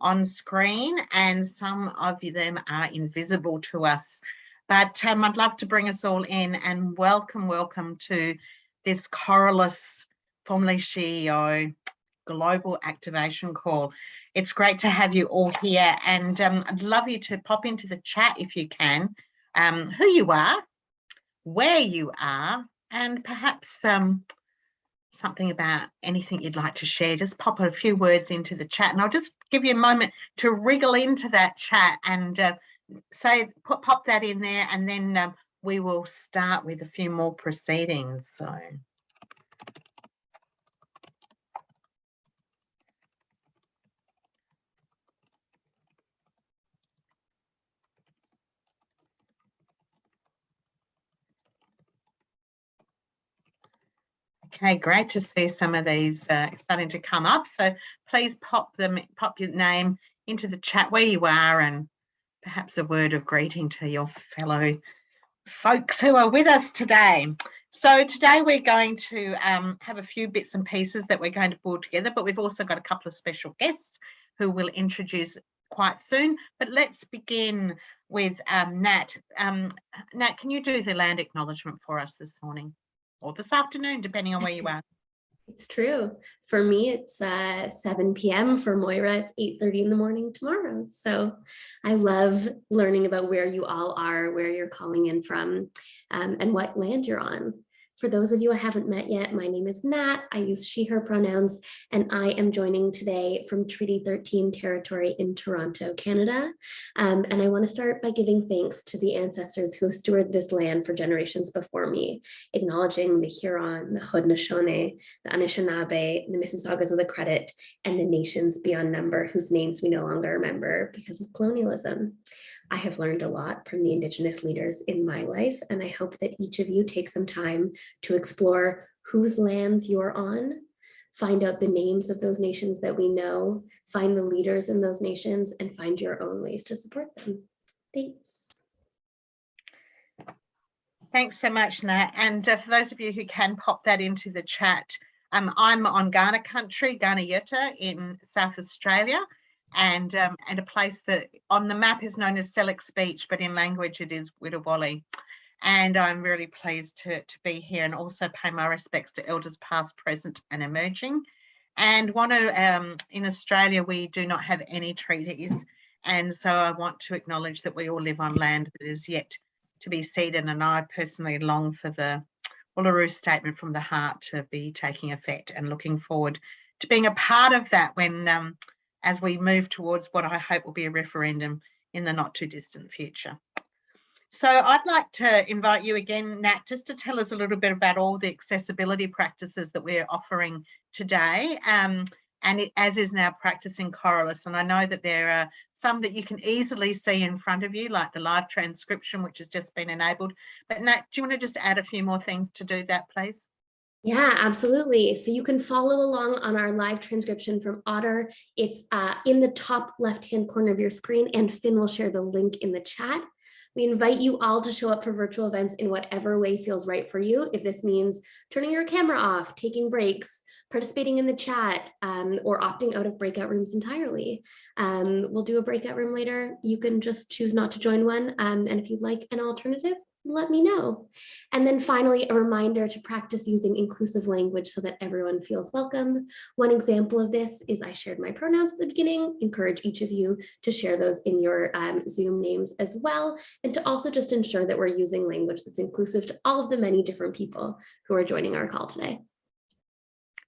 on screen, and some of them are invisible to us. But I'd love to bring us all in and welcome to this Coreless, formerly CEO, Global Activation Call. It's great to have you all here, and I'd love you to pop into the chat if you can, who you are, where you are, and perhaps something about anything you'd like to share. Just pop a few words into the chat, and I'll just give you a moment to wriggle into that chat and pop that in there, and then we will start with a few more proceedings. So. Okay, great to see some of these starting to come up. So please pop your name into the chat where you are, and perhaps a word of greeting to your fellow folks who are with us today. So today we're going to have a few bits and pieces that we're going to pull together, but we've also got a couple of special guests who we'll introduce quite soon. But let's begin with Nat. Nat, can you do the land acknowledgement for us this morning? Or this afternoon, depending on where you are. It's true. For me, it's 7 p.m. For Moira, it's 8:30 in the morning tomorrow. So I love learning about where you all are, where you're calling in from, and what land you're on. For those of you I haven't met yet, my name is Nat. I use she, her pronouns, and I am joining today from Treaty 13 territory in Toronto, Canada. And I want to start by giving thanks to the ancestors who have stewarded this land for generations before me, acknowledging the Huron, the Haudenosaunee, the Anishinaabe, the Mississaugas of the Credit, and the nations beyond number whose names we no longer remember because of colonialism. I have learned a lot from the Indigenous leaders in my life, and I hope that each of you take some time to explore whose lands you're on, find out the names of those nations that we know, find the leaders in those nations, and find your own ways to support them. Thanks. Thanks so much, Nat. And for those of you who can pop that into the chat, I'm on Kaurna country, Kaurna in South Australia. And a place that on the map is known as Selleck's Beach, but in language it is Widawali. And I'm really pleased to be here and also pay my respects to elders past, present and emerging. And want to, in Australia, we do not have any treaties. And so I want to acknowledge that we all live on land that is yet to be ceded. And I personally long for the Uluru Statement from the Heart to be taking effect, and looking forward to being a part of that when as we move towards what I hope will be a referendum in the not too distant future. So I'd like to invite you again, Nat, just to tell us a little bit about all the accessibility practices that we're offering today, and as is now practice in Coreless. And I know that there are some that you can easily see in front of you, like the live transcription, which has just been enabled. But Nat, do you want to just add a few more things to do that, please? Yeah, absolutely. So you can follow along on our live transcription from Otter. It's in the top left-hand corner of your screen, and Finn will share the link in the chat. We invite you all to show up for virtual events in whatever way feels right for you. If this means turning your camera off, taking breaks, participating in the chat, or opting out of breakout rooms entirely. We'll do a breakout room later. You can just choose not to join one. And if you'd like an alternative, let me know. And then finally, a reminder to practice using inclusive language so that everyone feels welcome. One example of this is I shared my pronouns at the beginning. Encourage each of you to share those in your Zoom names as well, and to also just ensure that we're using language that's inclusive to all of the many different people who are joining our call today.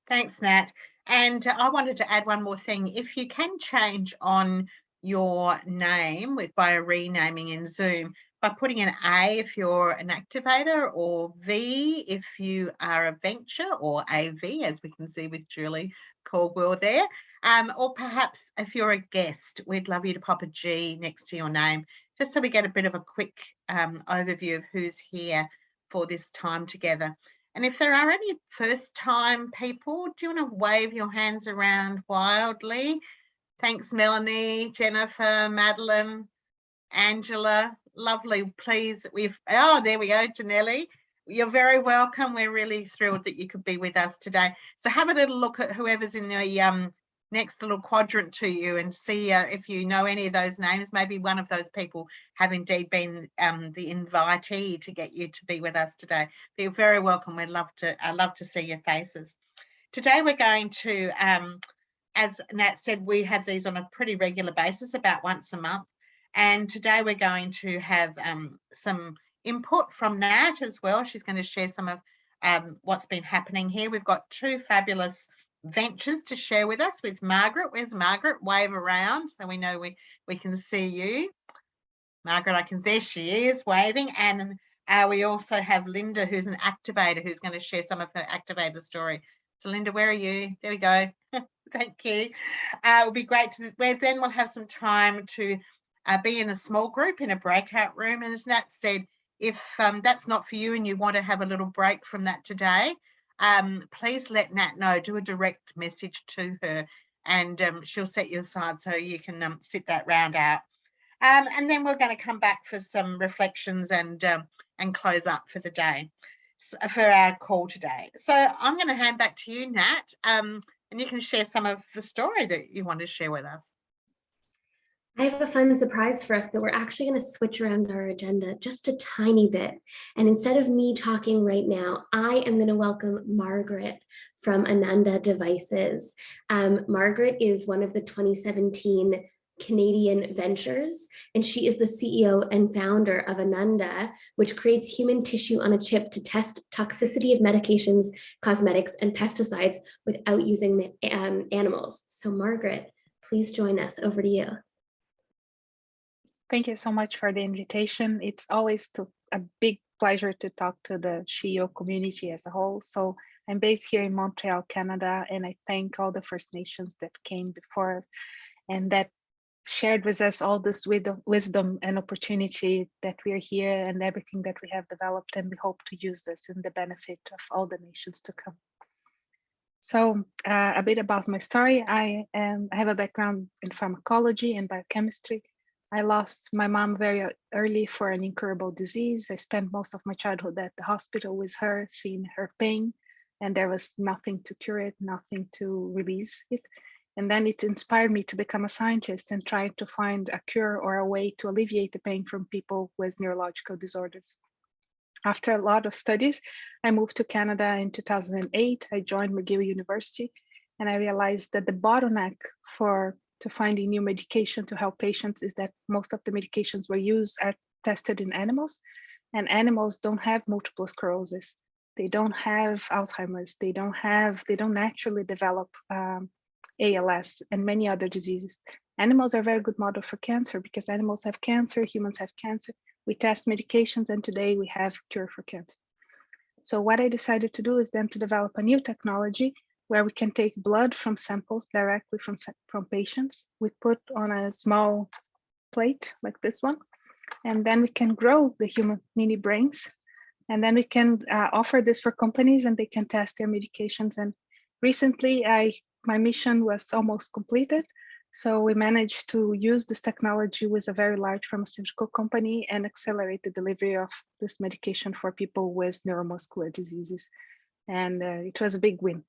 Thanks, Nat. And I wanted to add one more thing. If you can change on your name by renaming in Zoom, by putting an A if you're an activator, or V if you are a venture, or AV, as we can see with Julie Caldwell there. Or perhaps if you're a guest, we'd love you to pop a G next to your name, just so we get a bit of a quick overview of who's here for this time together. And if there are any first-time people, do you want to wave your hands around wildly? Thanks, Melanie, Jennifer, Madeline, Angela. Lovely. Please, there we go, Janelli. You're very welcome. We're really thrilled that you could be with us today. So have a little look at whoever's in the next little quadrant to you and see if you know any of those names. Maybe one of those people have indeed been the invitee to get you to be with us today. But you're very welcome. I'd love to see your faces. Today we're going to, as Nat said, we have these on a pretty regular basis, about once a month. And today we're going to have some input from Nat as well. She's going to share some of what's been happening here. We've got two fabulous ventures to share with us with Margaret. Where's Margaret? Wave around so we know we can see you. Margaret, there she is waving. And we also have Linda, who's an activator, who's going to share some of her activator story. So Linda, where are you? There we go. Thank you. It'll be great then we'll have some time to be in a small group in a breakout room. And as Nat said, if that's not for you and you want to have a little break from that today, please let Nat know. Do a direct message to her and she'll set you aside so you can sit that round out. And then we're going to come back for some reflections and close up for the day, for our call today. So I'm going to hand back to you, Nat, and you can share some of the story that you want to share with us. I have a fun surprise for us that we're actually going to switch around our agenda just a tiny bit. And instead of me talking right now, I am going to welcome Margaret from Ananda Devices. Margaret is one of the 2017 Canadian ventures, and she is the CEO and founder of Ananda, which creates human tissue on a chip to test toxicity of medications, cosmetics, and pesticides without using animals. So Margaret, please join us. Over to you. Thank you so much for the invitation. It's always a big pleasure to talk to the SHIO community as a whole. So I'm based here in Montreal, Canada, and I thank all the First Nations that came before us and that shared with us all this wisdom and opportunity that we are here and everything that we have developed, and we hope to use this in the benefit of all the nations to come. So a bit about my story. I have a background in pharmacology and biochemistry. I lost my mom very early for an incurable disease. I spent most of my childhood at the hospital with her, seeing her pain, and there was nothing to cure it, nothing to release it. And then it inspired me to become a scientist and try to find a cure or a way to alleviate the pain from people with neurological disorders. After a lot of studies, I moved to Canada in 2008. I joined McGill University, and I realized that the bottleneck to finding new medication to help patients is that most of the medications we use are tested in animals, and animals don't have multiple sclerosis. They don't have Alzheimer's. They don't naturally develop ALS and many other diseases. Animals are a very good model for cancer because animals have cancer, humans have cancer. We test medications, and today we have cure for cancer. So what I decided to do is then to develop a new technology where we can take blood from samples directly from patients. We put on a small plate like this one, and then we can grow the human mini brains. And then we can offer this for companies and they can test their medications. And recently my mission was almost completed. So we managed to use this technology with a very large pharmaceutical company and accelerate the delivery of this medication for people with neuromuscular diseases. And it was a big win.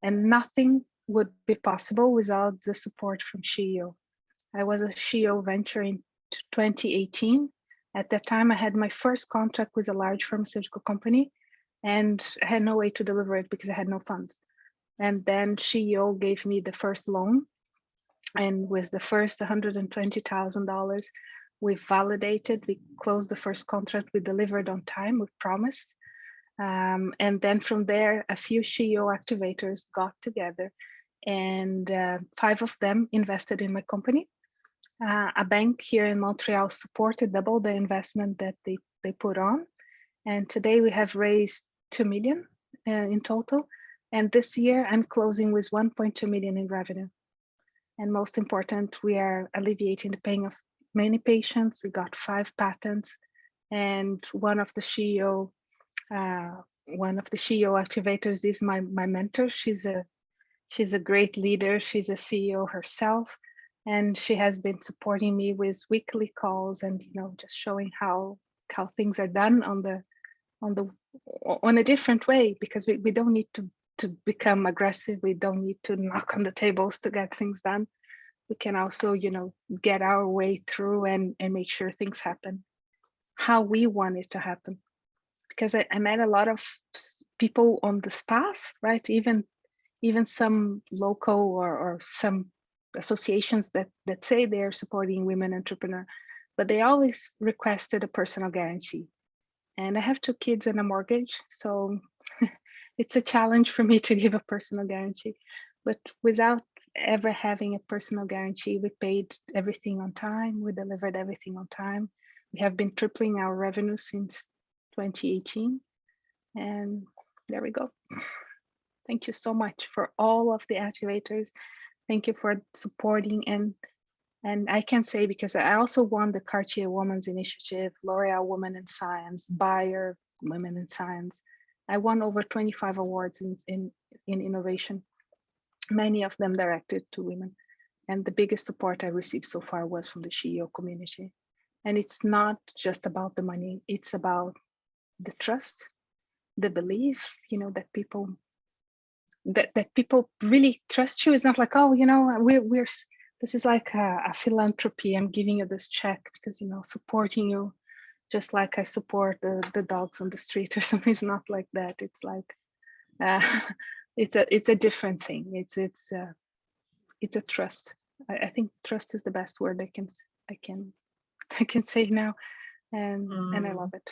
And nothing would be possible without the support from SHIO. I was a SHIO venture in 2018. At that time, I had my first contract with a large pharmaceutical company and I had no way to deliver it because I had no funds. And then SHIO gave me the first loan. And with the first $120,000, we validated, we closed the first contract, we delivered on time, we promised. And then from there, a few SHIO activators got together and 5 of them invested in my company. A bank here in Montreal supported double the investment that they put on. And today we have raised 2 million in total. And this year I'm closing with 1.2 million in revenue. And most important, we are alleviating the pain of many patients. We got 5 patents, and one of the SHIO activators is my mentor. She's a great leader. She's a CEO herself, and she has been supporting me with weekly calls and just showing how things are done on a different way, because we don't need to to become aggressive. We don't need to knock on the tables to get things done. We can also, get our way through and make sure things happen how we want it to happen. Because I met a lot of people on this path, right? Even some local or some associations that say they're supporting women entrepreneurs, but they always requested a personal guarantee. And I have 2 kids and a mortgage, so it's a challenge for me to give a personal guarantee. But without ever having a personal guarantee, we paid everything on time, we delivered everything on time. We have been tripling our revenue since 2018, and there we go. Thank you so much for all of the activators. Thank you for supporting, and I can say, because I also won the Cartier Women's Initiative, L'Oreal Women in Science, Bayer Women in Science. I won over 25 awards in innovation, many of them directed to women. And the biggest support I received so far was from the CEO community. And it's not just about the money, it's about the trust, the belief, that people that people really trust you. It's not like, oh, we're this is like a philanthropy. I'm giving you this check because, supporting you, just like I support the dogs on the street or something. It's not like that. It's like, it's a different thing. It's a trust. I think trust is the best word I can say now, and I love it.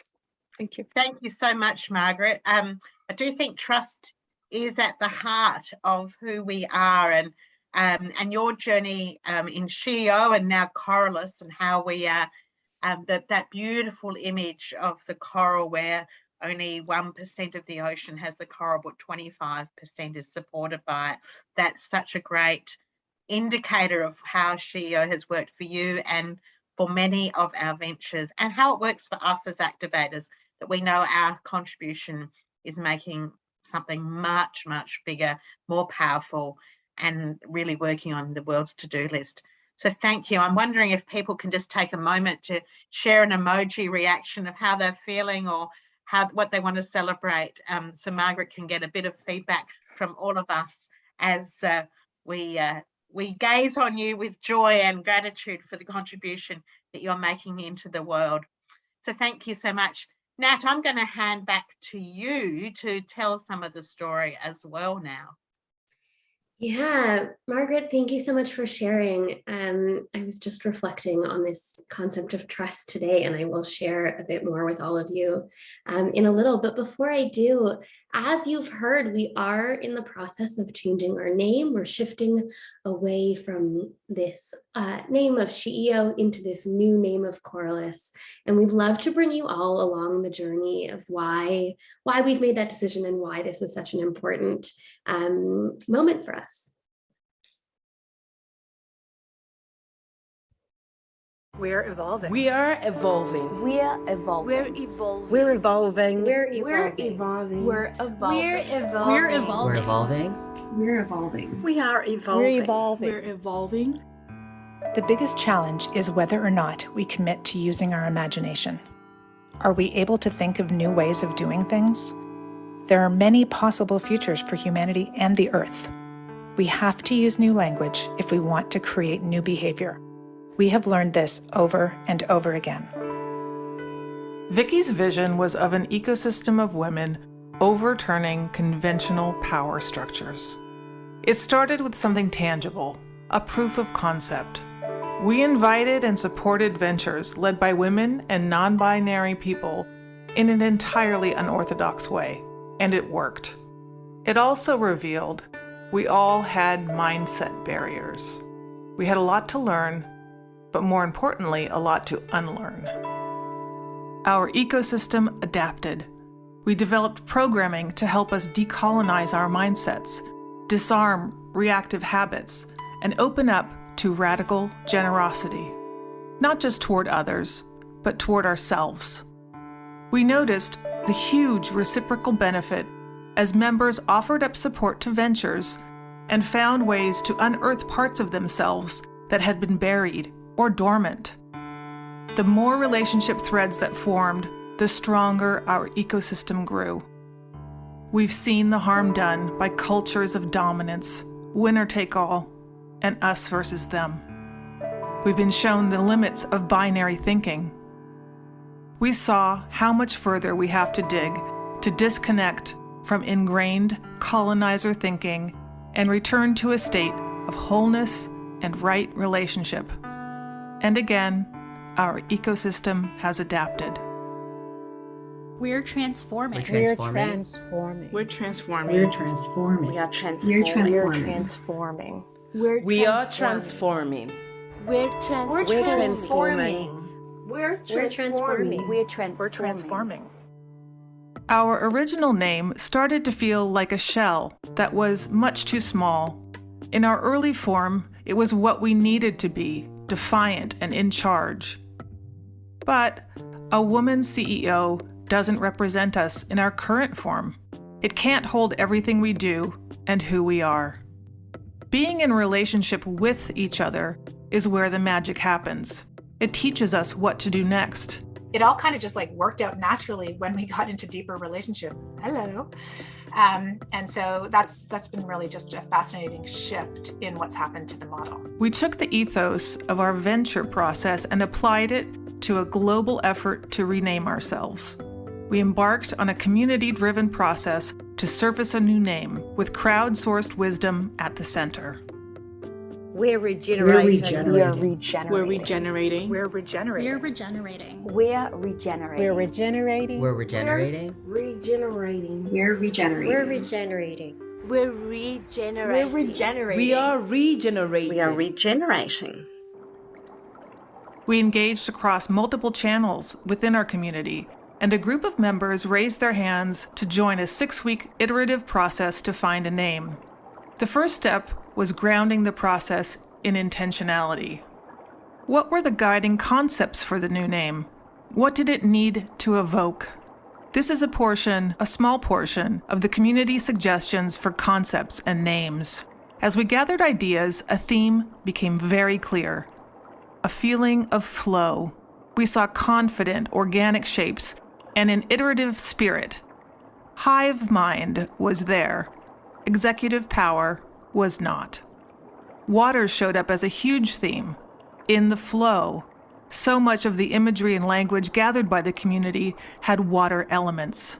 Thank you. Thank you so much, Margaret. I do think trust is at the heart of who we are, and your journey in SheO and now Coreless, and how we are that beautiful image of the coral where only 1% of the ocean has the coral, but 25% is supported by it. That's such a great indicator of how SheO has worked for you and for many of our ventures, and how it works for us as activators, that we know our contribution is making something much, much bigger, more powerful, and really working on the world's to-do list. So thank you. I'm wondering if people can just take a moment to share an emoji reaction of how they're feeling or what they want to celebrate, so Margaret can get a bit of feedback from all of us as we gaze on you with joy and gratitude for the contribution that you're making into the world. So thank you so much. Nat, I'm going to hand back to you to tell some of the story as well now. Yeah, Margaret, thank you so much for sharing. I was just reflecting on this concept of trust today, and I will share a bit more with all of you in a little. But before I do, as you've heard, we are in the process of changing our name. We're shifting away from this name of SheO into this new name of Coreless. And we'd love to bring you all along the journey of why we've made that decision and why this is such an important moment for us. We're evolving. We are evolving. We are evolving. We're evolving. We're evolving. We're evolving. We're evolving. We're evolving. We're evolving. We're evolving. We are evolving. We're evolving. We're evolving. The biggest challenge is whether or not we commit to using our imagination. Are we able to think of new ways of doing things? There are many possible futures for humanity and the Earth. We have to use new language if we want to create new behavior. We have learned this over and over again. Vicky's vision was of an ecosystem of women overturning conventional power structures. It started with something tangible, a proof of concept. We invited and supported ventures led by women and non-binary people in an entirely unorthodox way, and it worked. It also revealed we all had mindset barriers. We had a lot to learn, but more importantly, a lot to unlearn. Our ecosystem adapted. We developed programming to help us decolonize our mindsets, disarm reactive habits, and open up to radical generosity, not just toward others, but toward ourselves. We noticed the huge reciprocal benefit as members offered up support to ventures and found ways to unearth parts of themselves that had been buried or dormant. The more relationship threads that formed, the stronger our ecosystem grew. We've seen the harm done by cultures of dominance, winner take all, and us versus them. We've been shown the limits of binary thinking. We saw how much further we have to dig to disconnect from ingrained colonizer thinking and return to a state of wholeness and right relationship. And again, our ecosystem has adapted. We're transforming. We're transforming. We're transforming. We're transforming. We are We're transforming. transforming. We are transforming. We're transforming. We're transforming. We're transforming. Our original name started to feel like a shell that was much too small. In our early form, it was what we needed to be, defiant and in charge. But a woman CEO doesn't represent us in our current form. It can't hold everything we do and who we are. Being in relationship with each other is where the magic happens. It teaches us what to do next. It all kind of just like worked out naturally when we got into deeper relationship. Hello. And so that's been really just a fascinating shift in what's happened to the model. We took the ethos of our venture process and applied it to a global effort to rename ourselves. We embarked on a community-driven process to surface a new name with crowd-sourced wisdom at the center. We're regenerating. We're regenerating. We're regenerating. We're regenerating. We're regenerating. We're regenerating. We're regenerating. We're regenerating. Regenerating. We're regenerating. We're regenerating. We're regenerating. We're regenerating. We are regenerating. We are regenerating. We engaged across multiple channels within our community, and a group of members raised their hands to join a 6-week iterative process to find a name. The first step was grounding the process in intentionality. What were the guiding concepts for the new name? What did it need to evoke? This is a small portion of the community suggestions for concepts and names. As we gathered ideas, a theme became very clear. A feeling of flow. We saw confident, organic shapes and an iterative spirit. Hive mind was there. Executive power was not. Water showed up as a huge theme. In the flow, so much of the imagery and language gathered by the community had water elements.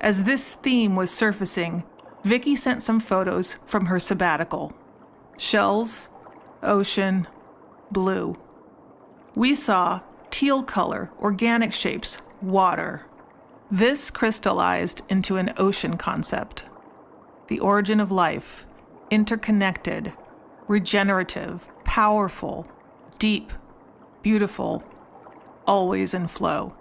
As this theme was surfacing, Vicky sent some photos from her sabbatical. Shells, ocean, blue. We saw teal color, organic shapes, water. This crystallized into an ocean concept. The origin of life, interconnected, regenerative, powerful, deep, beautiful, always in flow.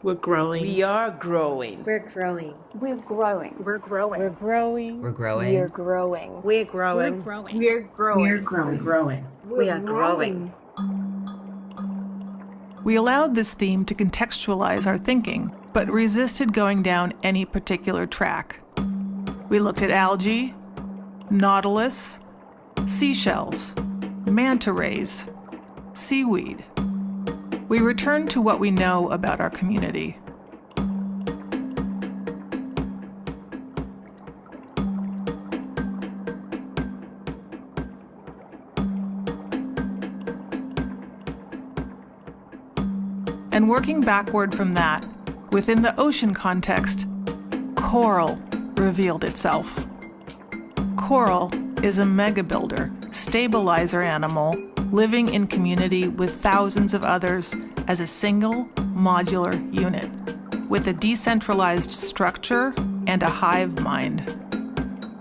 We're growing. We are growing. We're growing. We're growing. We're growing. We're growing. We're growing. We're growing. We're growing. We're growing. We're growing. We're growing. growing. We are growing. We allowed this theme to contextualize our thinking, but resisted going down any particular track. We looked at algae, nautilus, seashells, manta rays, seaweed. We returned to what we know about our community. And working backward from that, within the ocean context, coral revealed itself. Coral is a mega-builder, stabilizer animal living in community with thousands of others as a single modular unit, with a decentralized structure and a hive mind.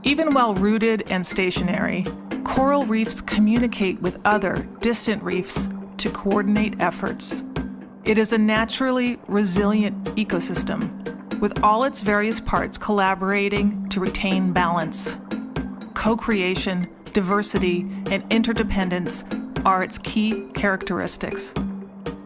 Even while rooted and stationary, coral reefs communicate with other distant reefs to coordinate efforts. It is a naturally resilient ecosystem, with all its various parts collaborating to retain balance. Co-creation, diversity, and interdependence are its key characteristics.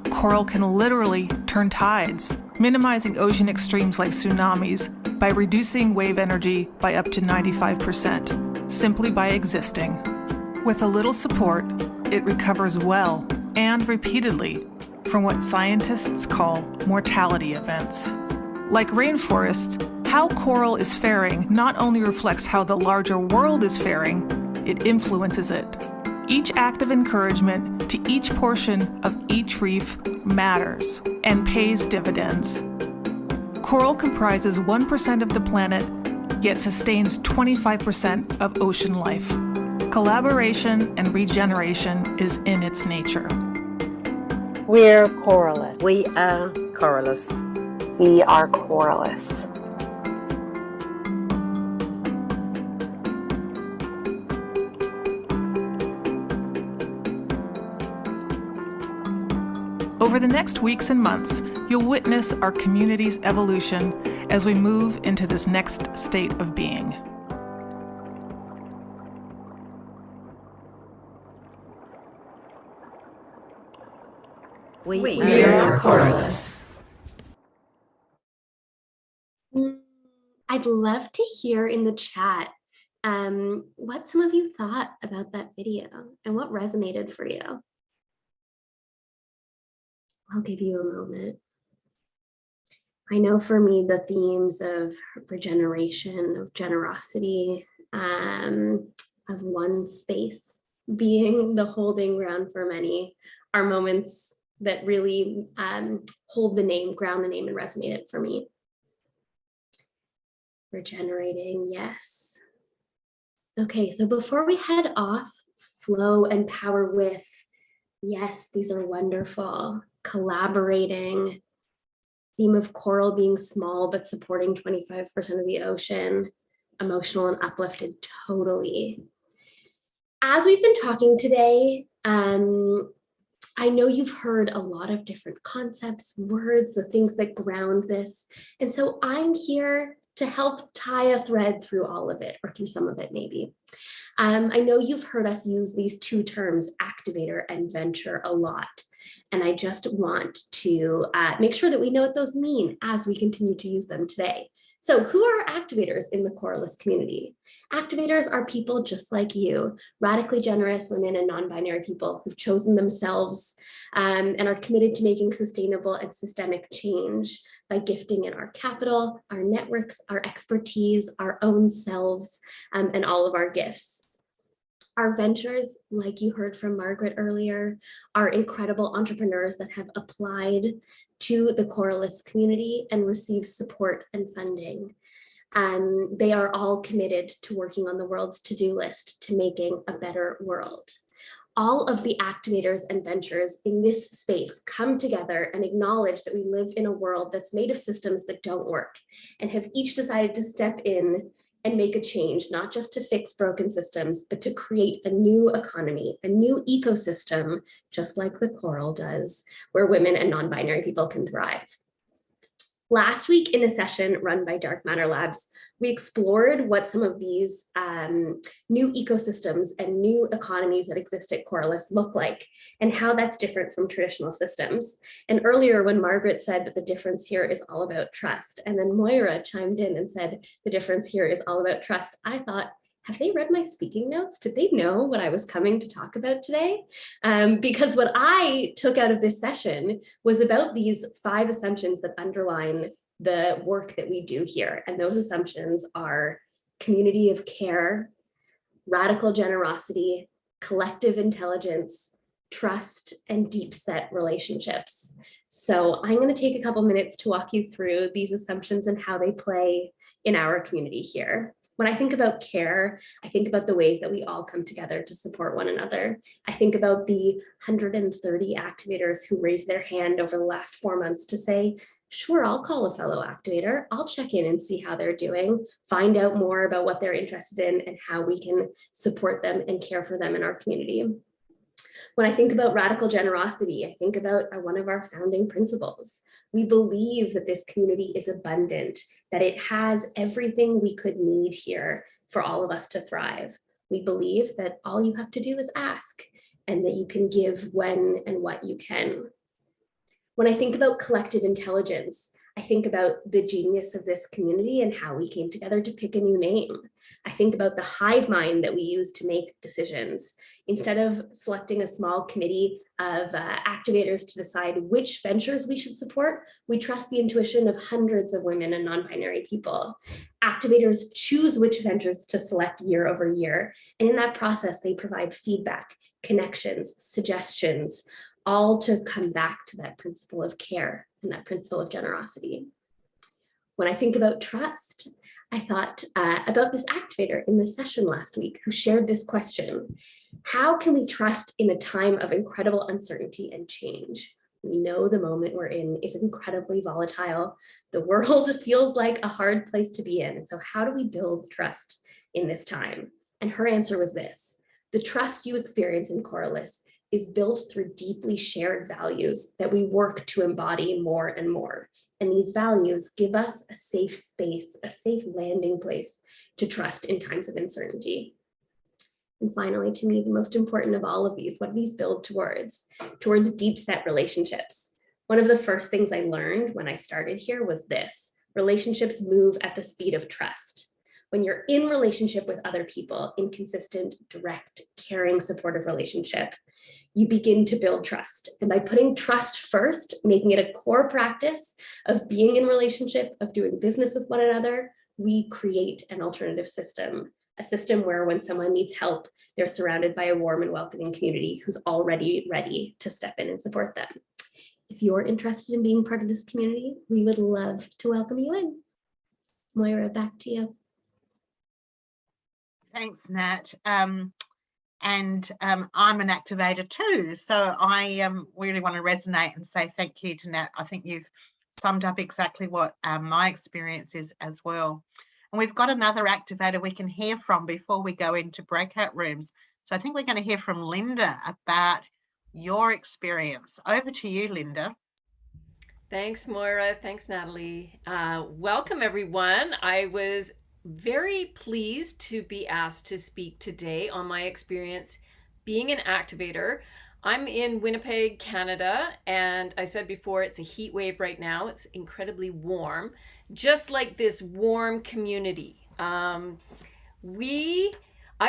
Coral can literally turn tides, minimizing ocean extremes like tsunamis by reducing wave energy by up to 95%, simply by existing. With a little support, it recovers well and repeatedly from what scientists call mortality events. Like rainforests, How coral is faring not only reflects how the larger world is faring, it influences it. Each act of encouragement to each portion of each reef matters and pays dividends. Coral comprises 1% of the planet, yet sustains 25% of ocean life. Collaboration and regeneration is in its nature. We're Coreless. We are Coreless. We are Coreless. Over the next weeks and months, you'll witness our community's evolution as we move into this next state of being. We are Coreless. I'd love to hear in the chat what some of you thought about that video and what resonated for you. I'll give you a moment. I know for me, the themes of regeneration, of generosity, of one space being the holding ground for many are moments that really hold the name, ground the name, and resonated for me. Regenerating, yes. Okay, so before we head off, flow and power with, yes, these are wonderful. Collaborating, theme of coral being small but supporting 25% of the ocean, emotional and uplifted, totally. As we've been talking today, I know you've heard a lot of different concepts, words, the things that ground this. And so I'm here to help tie a thread through all of it, or through some of it maybe. I know you've heard us use these two terms, activator and venture, a lot. And I just want to make sure that we know what those mean as we continue to use them today. So who are activators in the Coreless community? Activators are people just like you, radically generous women and non-binary people who've chosen themselves and are committed to making sustainable and systemic change by gifting in our capital, our networks, our expertise, our own selves, and all of our gifts. Our ventures, like you heard from Margaret earlier, are incredible entrepreneurs that have applied to the Coreless community and received support and funding. They are all committed to working on the world's to-do list to making a better world. All of the activators and ventures in this space come together and acknowledge that we live in a world that's made of systems that don't work, and have each decided to step in and make a change, not just to fix broken systems, but to create a new economy, a new ecosystem, just like the coral does, where women and non-binary people can thrive. Last week in a session run by Dark Matter Labs, we explored what some of these new ecosystems and new economies that exist at Coreless look like, and how that's different from traditional systems. And earlier when Margaret said that the difference here is all about trust, and then Moira chimed in and said the difference here is all about trust, I thought, have they read my speaking notes? Did they know what I was coming to talk about today? Because what I took out of this session was about these 5 assumptions that underline the work that we do here. And those assumptions are community of care, radical generosity, collective intelligence, trust, and deep set relationships. So I'm going to take a couple minutes to walk you through these assumptions and how they play in our community here. When I think about care, I think about the ways that we all come together to support one another. I think about the 130 activators who raised their hand over the last 4 months to say, sure, I'll call a fellow activator. I'll check in and see how they're doing, find out more about what they're interested in and how we can support them and care for them in our community. When I think about radical generosity, I think about one of our founding principles. We believe that this community is abundant, that it has everything we could need here for all of us to thrive. We believe that all you have to do is ask, and that you can give when and what you can. When I think about collective intelligence, I think about the genius of this community and how we came together to pick a new name. I think about the hive mind that we use to make decisions. Instead of selecting a small committee of activators to decide which ventures we should support, we trust the intuition of hundreds of women and non-binary people. Activators choose which ventures to select year over year. And in that process, they provide feedback, connections, suggestions, all to come back to that principle of care and that principle of generosity. When I think about trust, I thought about this activator in the session last week who shared this question: how can we trust in a time of incredible uncertainty and change? We know the moment we're in is incredibly volatile. The world feels like a hard place to be in. And so how do we build trust in this time? And her answer was this: the trust you experience in Coreless is built through deeply shared values that we work to embody more and more. And these values give us a safe space, a safe landing place to trust in times of uncertainty. And finally, to me, the most important of all of these, what do these build towards? Towards deep set relationships. One of the first things I learned when I started here was this: relationships move at the speed of trust. When you're in relationship with other people, in consistent, direct, caring, supportive relationship, you begin to build trust. And by putting trust first, making it a core practice of being in relationship, of doing business with one another, we create an alternative system, a system where when someone needs help, they're surrounded by a warm and welcoming community who's already ready to step in and support them. If you're interested in being part of this community, we would love to welcome you in. Moira, back to you. Thanks, Nat. I'm an activator too, so I really want to resonate and say thank you to Nat. I think you've summed up exactly what my experience is as well. And we've got another activator we can hear from before we go into breakout rooms. So I think we're going to hear from Linda about your experience. Over to you, Linda. Thanks, Moira. Thanks, Natalie. Welcome, everyone. I was very pleased to be asked to speak today on my experience being an activator. I'm in Winnipeg, Canada, and I said before, it's a heat wave right now. It's incredibly warm, just like this warm community. I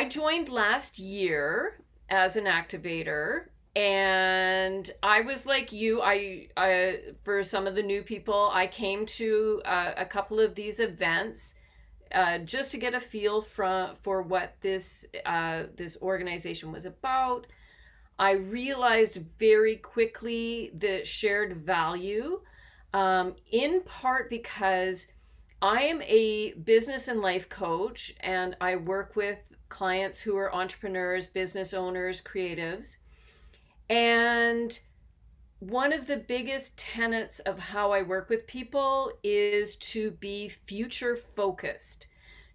joined last year as an activator, and I was like you. I for some of the new people, I came to a couple of these events just to get a feel for what this organization was about. I realized very quickly the shared value, in part because I am a business and life coach, and I work with clients who are entrepreneurs, business owners, creatives. And one of the biggest tenets of how I work with people is to be future focused,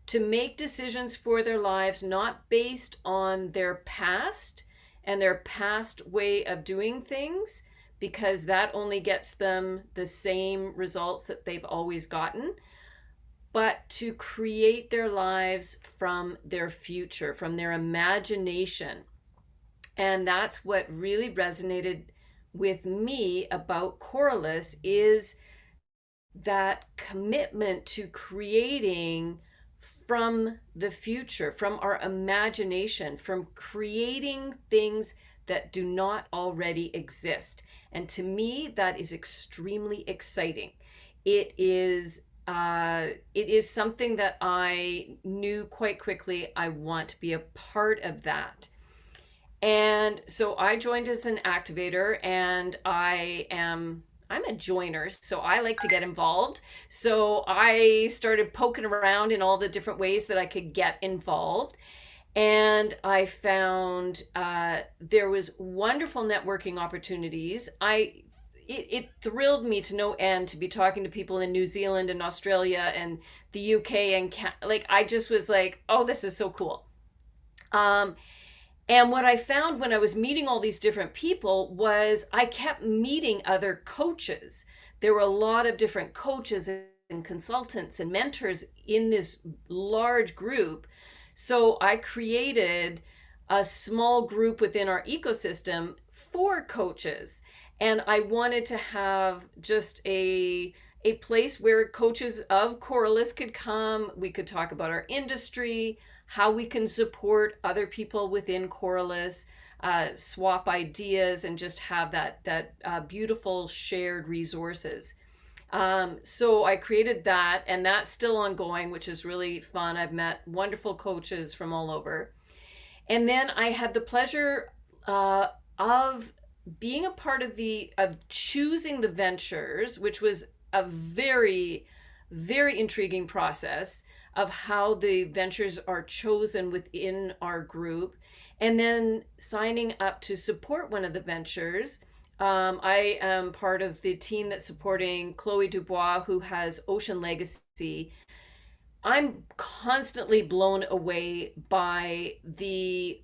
to make decisions for their lives not based on their past and their past way of doing things, because that only gets them the same results that they've always gotten, but to create their lives from their future, from their imagination. And that's what really resonated with me about Coreless, is that commitment to creating from the future, from our imagination, from creating things that do not already exist. And to me, that is extremely exciting. It is something that I knew quite quickly I want to be a part of that. And so I joined as an activator, and I'm a joiner, so I like to get involved. So I started poking around in all the different ways that I could get involved. And I found there was wonderful networking opportunities. It thrilled me to no end to be talking to people in New Zealand and Australia and the UK and I just was like, oh, this is so cool. And what I found when I was meeting all these different people was I kept meeting other coaches. There were a lot of different coaches and consultants and mentors in this large group. So I created a small group within our ecosystem for coaches. And I wanted to have just a a place where coaches of Coreless could come. We could talk about our industry, how we can support other people within Coreless, swap ideas, and just have that beautiful shared resources. So I created that, and that's still ongoing, which is really fun. I've met wonderful coaches from all over. And then I had the pleasure of being a part of choosing the ventures, which was a very, very intriguing process of how the ventures are chosen within our group, and then signing up to support one of the ventures. I am part of the team that's supporting Chloe Dubois, who has Ocean Legacy. I'm constantly blown away by the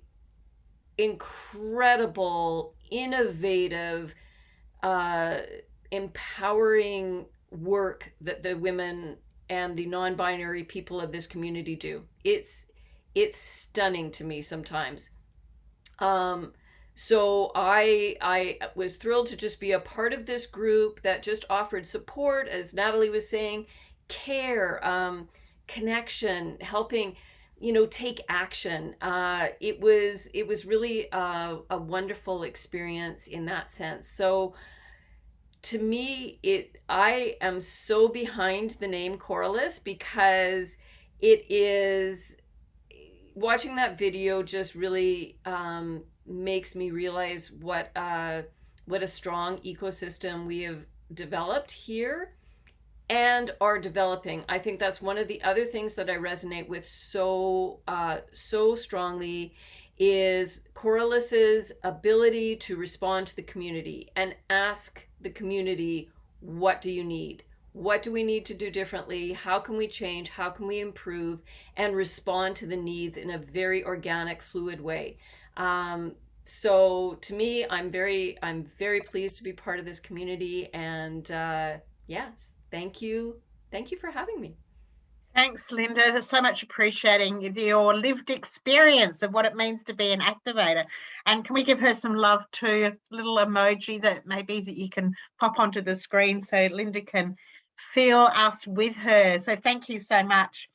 incredible, innovative, empowering work that the women and the non-binary people of this community do. It's stunning to me sometimes. So I was thrilled to just be a part of this group that just offered support, as Natalie was saying, care, connection, helping, take action. It was really a wonderful experience in that sense. So to me, I am so behind the name Coreless, because it is, watching that video just really makes me realize what a strong ecosystem we have developed here and are developing. I think that's one of the other things that I resonate with so strongly, is Coreless's ability to respond to the community and ask the community, what do you need? What do we need to do differently? How can we change? How can we improve? And respond to the needs in a very organic, fluid way. So to me, I'm very pleased to be part of this community. And yes, thank you for having me. Thanks, Linda. So much appreciating your lived experience of what it means to be an activator. And can we give her some love too? A little emoji that maybe that you can pop onto the screen so Linda can feel us with her. So thank you so much.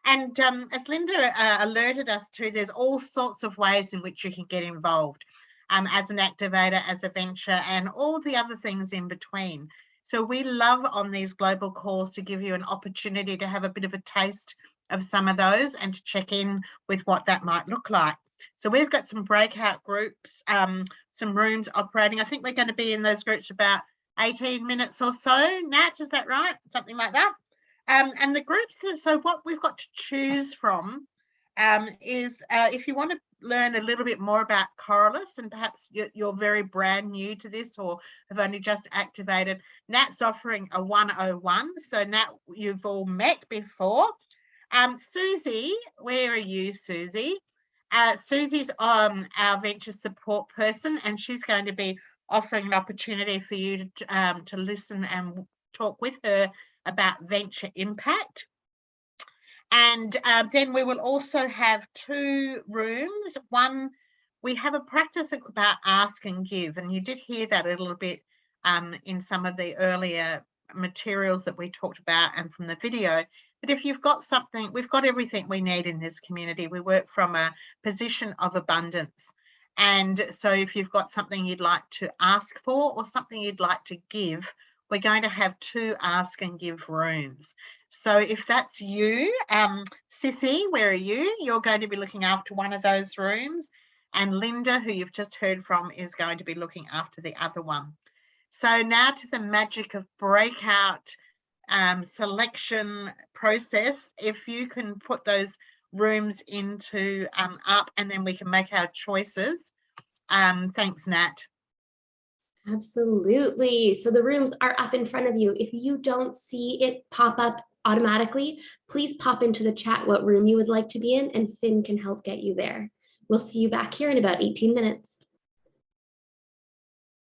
And as Linda alerted us to, there's all sorts of ways in which you can get involved as an activator, as a venture, and all the other things in between. So we love on these global calls to give you an opportunity to have a bit of a taste of some of those and to check in with what that might look like. So we've got some breakout groups, some rooms operating. I think we're going to be in those groups about 18 minutes or so. Nat, is that right? Something like that. And the groups, so what we've got to choose from is if you want to learn a little bit more about Coreless, and perhaps you're very brand new to this or have only just activated, Nat's offering a 101. So Nat, you've all met before. Susie, where are you, Susie? Susie's our venture support person, and she's going to be offering an opportunity for you to listen and talk with her about venture impact. And then we will also have two rooms. One, we have a practice about ask and give, and you did hear that a little bit in some of the earlier materials that we talked about and from the video. But if you've got something, we've got everything we need in this community. We work from a position of abundance. And so if you've got something you'd like to ask for or something you'd like to give, we're going to have two ask and give rooms. So if that's you, Sissy, where are you? You're going to be looking after one of those rooms. And Linda, who you've just heard from, is going to be looking after the other one. So now to the magic of breakout selection process. If you can put those rooms into up, and then we can make our choices. Thanks, Nat. Absolutely. So the rooms are up in front of you. If you don't see it pop up automatically, please pop into the chat what room you would like to be in, and Finn can help get you there. We'll see you back here in about 18 minutes.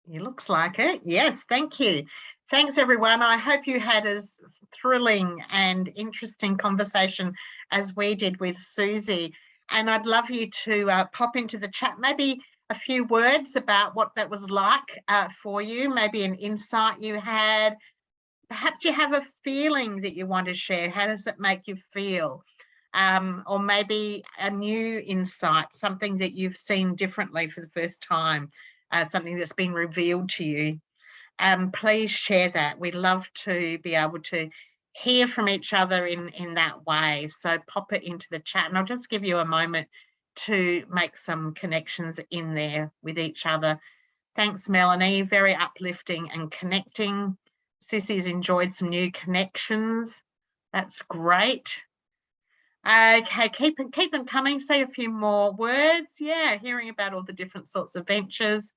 It looks like it. Yes, thank you. Thanks, everyone. I hope you had as thrilling and interesting conversation as we did with Susie. And I'd love you to pop into the chat, maybe a few words about what that was like for you, maybe an insight you had, Perhaps you have a feeling that you want to share. How does it make you feel? Or maybe a new insight, something that you've seen differently for the first time, something that's been revealed to you. Please share that. We'd love to be able to hear from each other in that way. So pop it into the chat, and I'll just give you a moment to make some connections in there with each other. Thanks, Melanie. Very uplifting and connecting. Sissy's enjoyed some new connections. That's great. Okay, keep them coming. Say a few more words. Yeah, hearing about all the different sorts of ventures.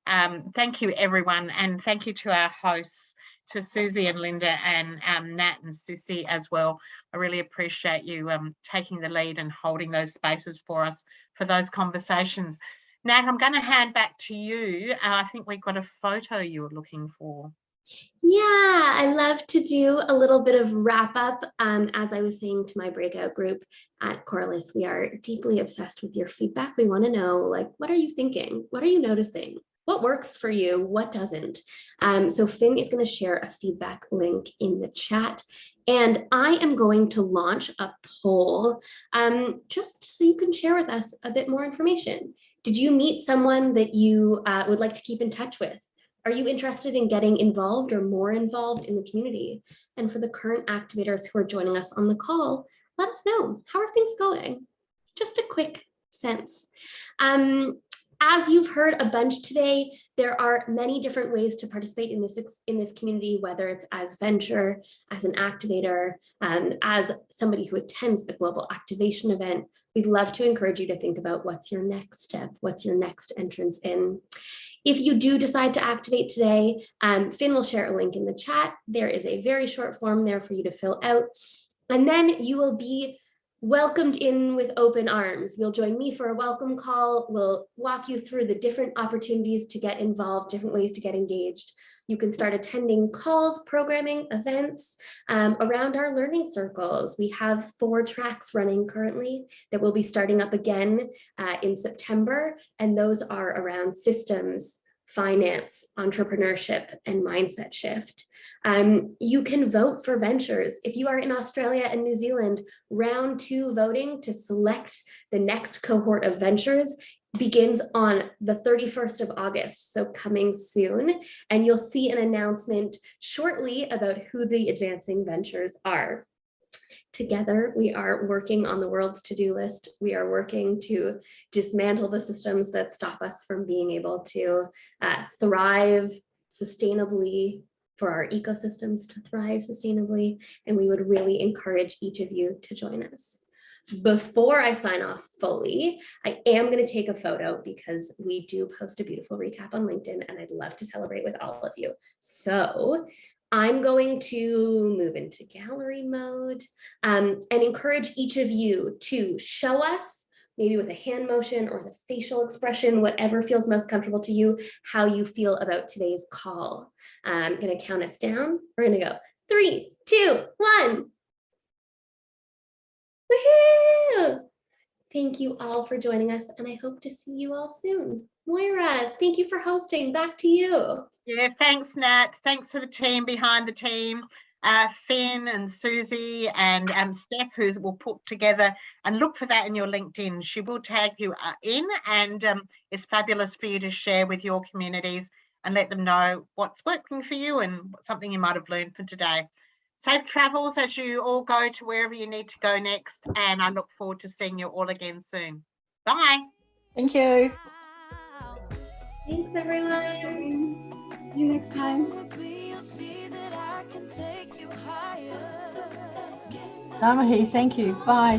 Thank you, everyone, and thank you to our hosts, to Susie and Linda and Nat and Sissy as well. I really appreciate you taking the lead and holding those spaces for us for those conversations. Nat, I'm going to hand back to you. I think we've got a photo you were looking for. Yeah, I love to do a little bit of wrap up. As I was saying to my breakout group at Coreless, we are deeply obsessed with your feedback. We want to know, like, what are you thinking? What are you noticing? What works for you? What doesn't? So Finn is going to share a feedback link in the chat. And I am going to launch a poll just so you can share with us a bit more information. Did you meet someone that you would like to keep in touch with? Are you interested in getting involved or more involved in the community? And for the current activators who are joining us on the call, let us know. How are things going? Just a quick sense. As you've heard a bunch today, there are many different ways to participate in this community, whether it's as venture, as an activator, as somebody who attends the global activation event. We'd love to encourage you to think about what's your next step, what's your next entrance in. If you do decide to activate today, Finn will share a link in the chat. There is a very short form there for you to fill out. And then you will be welcomed in with open arms. You'll join me for a welcome call. We'll walk you through the different opportunities to get involved, different ways to get engaged. You can start attending calls, programming, events around our learning circles. We have 4 tracks running currently that will be starting up again in September, and those are around systems, finance, entrepreneurship, and mindset shift. You can vote for ventures. If you are in Australia and New Zealand, round 2 voting to select the next cohort of ventures begins on the 31st of August, so coming soon. And you'll see an announcement shortly about who the advancing ventures are. Together, we are working on the world's to-do list. We are working to dismantle the systems that stop us from being able to thrive sustainably, for our ecosystems to thrive sustainably. And we would really encourage each of you to join us. Before I sign off fully, I am going to take a photo because we do post a beautiful recap on LinkedIn and I'd love to celebrate with all of you. So I'm going to move into gallery mode and encourage each of you to show us, maybe with a hand motion or the facial expression, whatever feels most comfortable to you, how you feel about today's call. I'm going to count us down. We're going to go 3, 2, 1. Woohoo! Thank you all for joining us, and I hope to see you all soon. Moira, thank you for hosting. Back to you. Yeah, thanks, Nat. Thanks to the team behind the team, Finn and Susie and Steph, who will put together, and look for that in your LinkedIn. She will tag you in, and it's fabulous for you to share with your communities and let them know what's working for you and something you might have learned for today. Safe travels as you all go to wherever you need to go next, and I look forward to seeing you all again soon. Bye. Thank you. Thanks, everyone. See you next time. Namahe, thank you. Bye.